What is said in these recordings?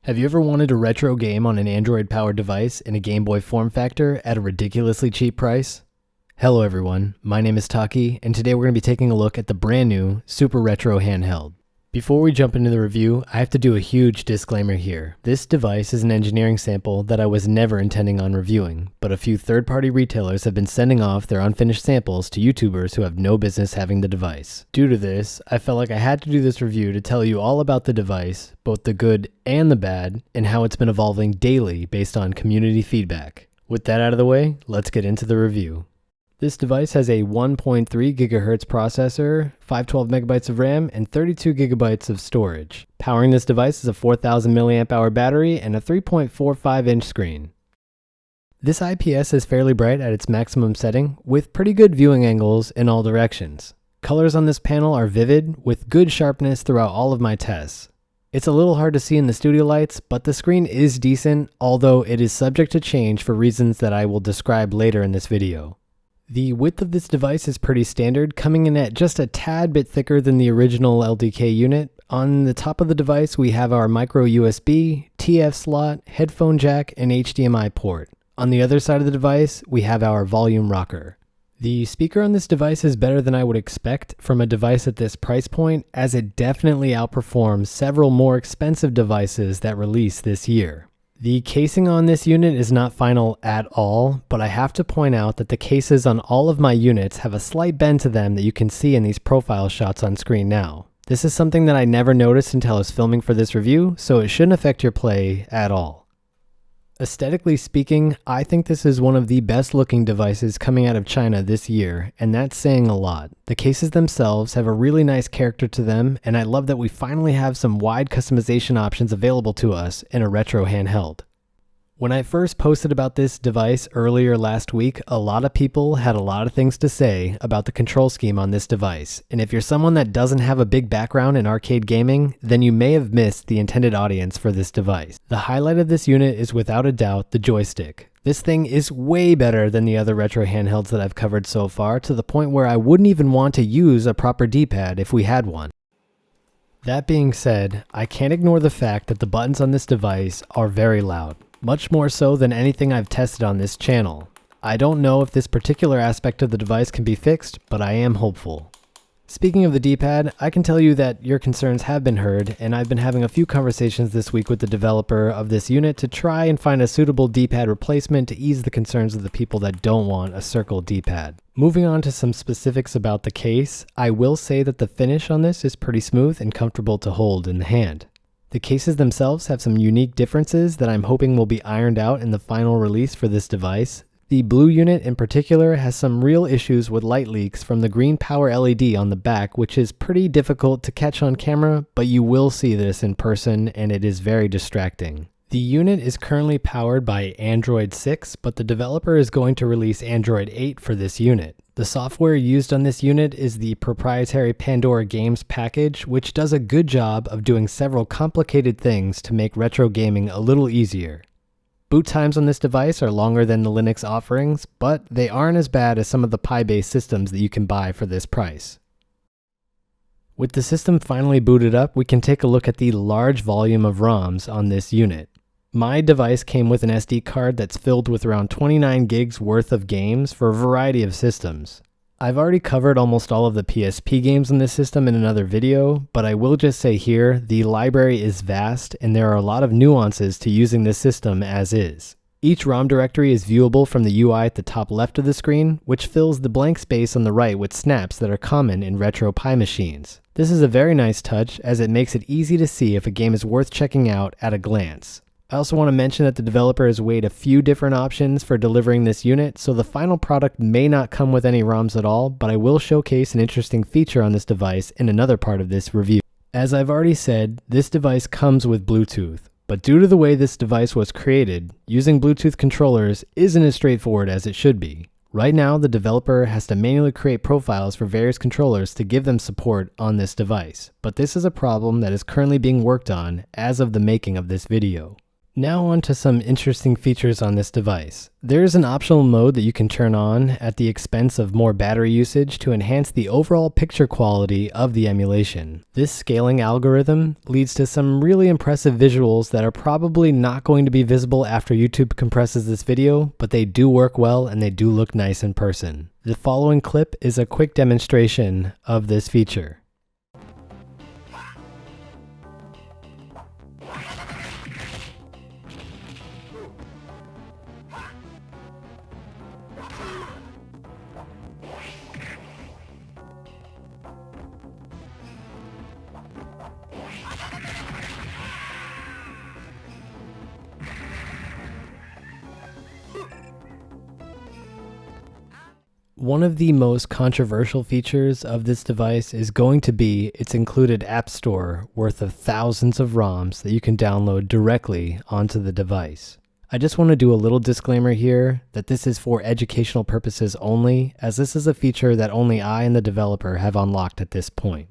Have you ever wanted a retro game on an Android-powered device in a Game Boy form factor at a ridiculously cheap price? Hello everyone, my name is Taki, and today we're going to be taking a look at the brand new Super Retro Handheld. Before we jump into the review, I have to do a huge disclaimer here. This device is an engineering sample that I was never intending on reviewing, but a few third-party retailers have been sending off their unfinished samples to YouTubers who have no business having the device. Due to this, I felt like I had to do this review to tell you all about the device, both the good and the bad, and how it's been evolving daily based on community feedback. With that out of the way, let's get into the review. This device has a 1.3 GHz processor, 512 MB of RAM, and 32 GB of storage. Powering this device is a 4000 mAh battery and a 3.45-inch screen. This IPS is fairly bright at its maximum setting, with pretty good viewing angles in all directions. Colors on this panel are vivid, with good sharpness throughout all of my tests. It's a little hard to see in the studio lights, but the screen is decent, although it is subject to change for reasons that I will describe later in this video. The width of this device is pretty standard, coming in at just a tad bit thicker than the original LDK unit. On the top of the device, we have our micro USB, TF slot, headphone jack, and HDMI port. On the other side of the device, we have our volume rocker. The speaker on this device is better than I would expect from a device at this price point, as it definitely outperforms several more expensive devices that released this year. The casing on this unit is not final at all, but I have to point out that the cases on all of my units have a slight bend to them that you can see in these profile shots on screen now. This is something that I never noticed until I was filming for this review, so it shouldn't affect your play at all. Aesthetically speaking, I think this is one of the best looking devices coming out of China this year, and that's saying a lot. The cases themselves have a really nice character to them, and I love that we finally have some wide customization options available to us in a retro handheld. When I first posted about this device earlier last week, a lot of people had a lot of things to say about the control scheme on this device, and if you're someone that doesn't have a big background in arcade gaming, then you may have missed the intended audience for this device. The highlight of this unit is without a doubt the joystick. This thing is way better than the other retro handhelds that I've covered so far, to the point where I wouldn't even want to use a proper D-pad if we had one. That being said, I can't ignore the fact that the buttons on this device are very loud. Much more so than anything I've tested on this channel. I don't know if this particular aspect of the device can be fixed, but I am hopeful. Speaking of the D-pad, I can tell you that your concerns have been heard, and I've been having a few conversations this week with the developer of this unit to try and find a suitable D-pad replacement to ease the concerns of the people that don't want a circle D-pad. Moving on to some specifics about the case, I will say that the finish on this is pretty smooth and comfortable to hold in the hand. The cases themselves have some unique differences that I'm hoping will be ironed out in the final release for this device. The blue unit in particular has some real issues with light leaks from the green power LED on the back, which is pretty difficult to catch on camera, but you will see this in person and it is very distracting. The unit is currently powered by Android 6, but the developer is going to release Android 8 for this unit. The software used on this unit is the proprietary Pandora Games package, which does a good job of doing several complicated things to make retro gaming a little easier. Boot times on this device are longer than the Linux offerings, but they aren't as bad as some of the Pi-based systems that you can buy for this price. With the system finally booted up, we can take a look at the large volume of ROMs on this unit. My device came with an SD card that's filled with around 29 gigs worth of games for a variety of systems. I've already covered almost all of the PSP games on this system in another video, but I will just say here, the library is vast and there are a lot of nuances to using this system as is. Each ROM directory is viewable from the UI at the top left of the screen, which fills the blank space on the right with snaps that are common in retro Pi machines. This is a very nice touch, as it makes it easy to see if a game is worth checking out at a glance. I also want to mention that the developer has weighed a few different options for delivering this unit, so the final product may not come with any ROMs at all, but I will showcase an interesting feature on this device in another part of this review. As I've already said, this device comes with Bluetooth, but due to the way this device was created, using Bluetooth controllers isn't as straightforward as it should be. Right now, the developer has to manually create profiles for various controllers to give them support on this device, but this is a problem that is currently being worked on as of the making of this video. Now on to some interesting features on this device. There is an optional mode that you can turn on at the expense of more battery usage to enhance the overall picture quality of the emulation. This scaling algorithm leads to some really impressive visuals that are probably not going to be visible after YouTube compresses this video, but they do work well and they do look nice in person. The following clip is a quick demonstration of this feature. One of the most controversial features of this device is going to be its included app store worth of thousands of ROMs that you can download directly onto the device. I just want to do a little disclaimer here that this is for educational purposes only, as this is a feature that only I and the developer have unlocked at this point.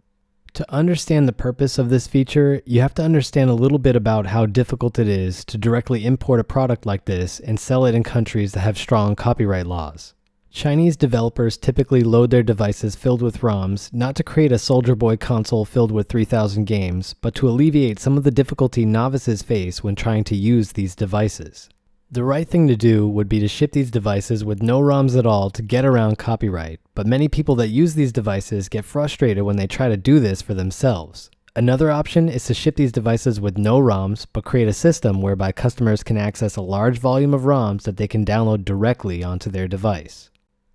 To understand the purpose of this feature, you have to understand a little bit about how difficult it is to directly import a product like this and sell it in countries that have strong copyright laws. Chinese developers typically load their devices filled with ROMs not to create a Soldier Boy console filled with 3,000 games, but to alleviate some of the difficulty novices face when trying to use these devices. The right thing to do would be to ship these devices with no ROMs at all to get around copyright, but many people that use these devices get frustrated when they try to do this for themselves. Another option is to ship these devices with no ROMs, but create a system whereby customers can access a large volume of ROMs that they can download directly onto their device.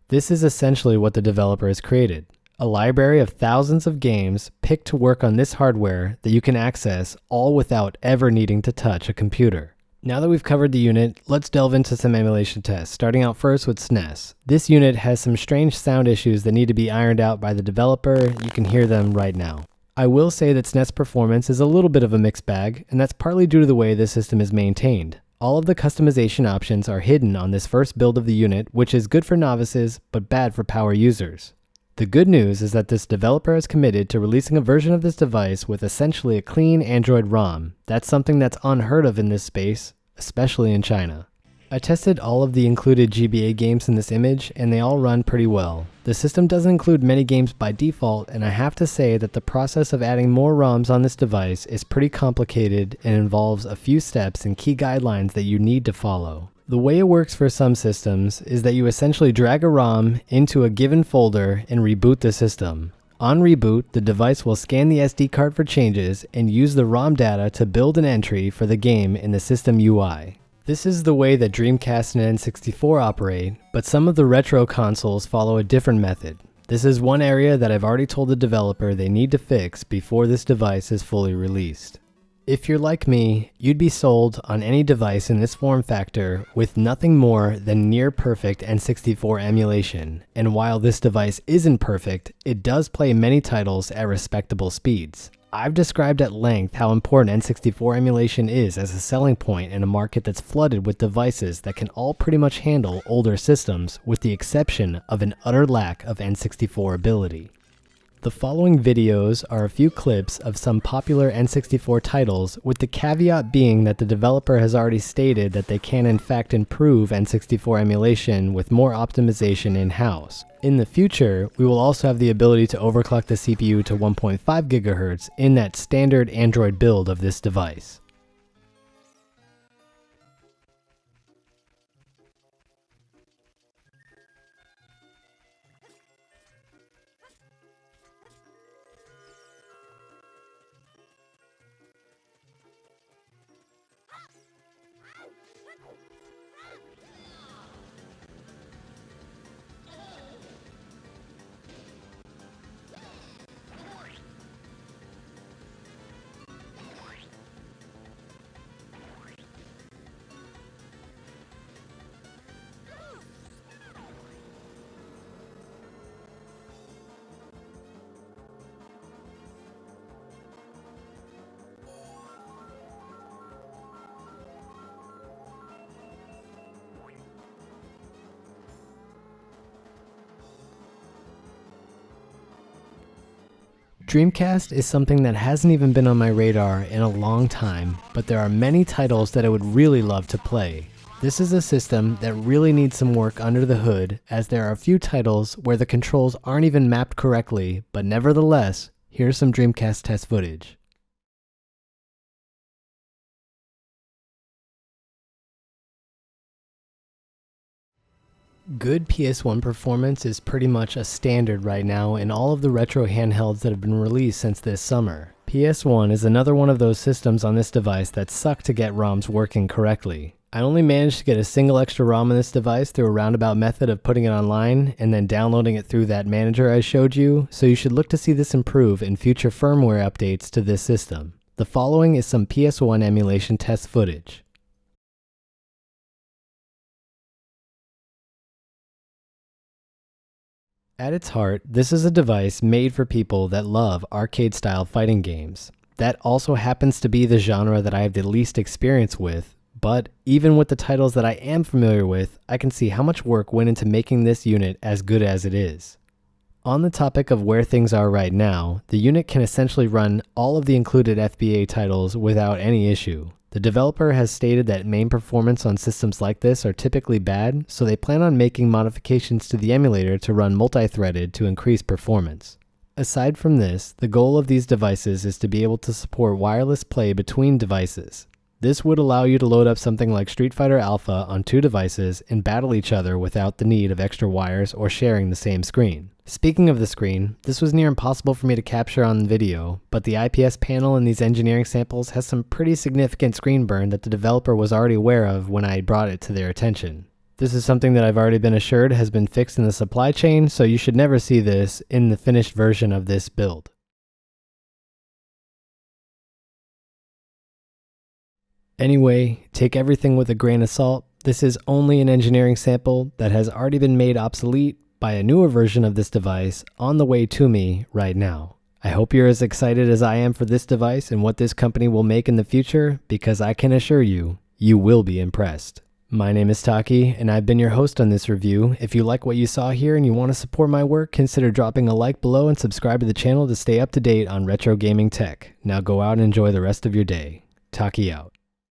This is essentially what the developer has created, a library of thousands of games picked to work on this hardware that you can access all without ever needing to touch a computer. Now that we've covered the unit, let's delve into some emulation tests, starting out first with SNES. This unit has some strange sound issues that need to be ironed out by the developer. You can hear them right now. I will say that SNES Performance is a little bit of a mixed bag, and that's partly due to the way the system is maintained. All of the customization options are hidden on this first build of the unit, which is good for novices, but bad for power users. The good news is that this developer is committed to releasing a version of this device with essentially a clean Android ROM. That's something that's unheard of in this space, especially in China. I tested all of the included GBA games in this image, and they all run pretty well. The system doesn't include many games by default, and I have to say that the process of adding more ROMs on this device is pretty complicated and involves a few steps and key guidelines that you need to follow. The way it works for some systems is that you essentially drag a ROM into a given folder and reboot the system. On reboot, the device will scan the SD card for changes and use the ROM data to build an entry for the game in the system UI. This is the way that Dreamcast and N64 operate, but some of the retro consoles follow a different method. This is one area that I've already told the developer they need to fix before this device is fully released. If you're like me, you'd be sold on any device in this form factor with nothing more than near perfect N64 emulation, and while this device isn't perfect, it does play many titles at respectable speeds. I've described at length how important N64 emulation is as a selling point in a market that's flooded with devices that can all pretty much handle older systems, with the exception of an utter lack of N64 ability. The following videos are a few clips of some popular N64 titles, with the caveat being that the developer has already stated that they can in fact improve N64 emulation with more optimization in-house. In the future, we will also have the ability to overclock the CPU to 1.5 GHz in that standard Android build of this device. Dreamcast is something that hasn't even been on my radar in a long time, but there are many titles that I would really love to play. This is a system that really needs some work under the hood, as there are a few titles where the controls aren't even mapped correctly, but nevertheless, here's some Dreamcast test footage. Good PS1 performance is pretty much a standard right now in all of the retro handhelds that have been released since this summer. PS1 is another one of those systems on this device that suck to get ROMs working correctly. I only managed to get a single extra ROM on this device through a roundabout method of putting it online and then downloading it through that manager I showed you, so you should look to see this improve in future firmware updates to this system. The following is some PS1 emulation test footage. At its heart, this is a device made for people that love arcade-style fighting games. That also happens to be the genre that I have the least experience with, but even with the titles that I am familiar with, I can see how much work went into making this unit as good as it is. On the topic of where things are right now, the unit can essentially run all of the included FBA titles without any issue. The developer has stated that main performance on systems like this are typically bad, so they plan on making modifications to the emulator to run multi-threaded to increase performance. Aside from this, the goal of these devices is to be able to support wireless play between devices. This would allow you to load up something like Street Fighter Alpha on two devices and battle each other without the need of extra wires or sharing the same screen. Speaking of the screen, this was near impossible for me to capture on video, but the IPS panel in these engineering samples has some pretty significant screen burn that the developer was already aware of when I brought it to their attention. This is something that I've already been assured has been fixed in the supply chain, so you should never see this in the finished version of this build. Anyway, take everything with a grain of salt. This is only an engineering sample that has already been made obsolete by a newer version of this device on the way to me right now. I hope you're as excited as I am for this device and what this company will make in the future, because I can assure you, you will be impressed. My name is Taki, and I've been your host on this review. If you like what you saw here and you want to support my work, consider dropping a like below and subscribe to the channel to stay up to date on retro gaming tech. Now go out and enjoy the rest of your day. Taki out.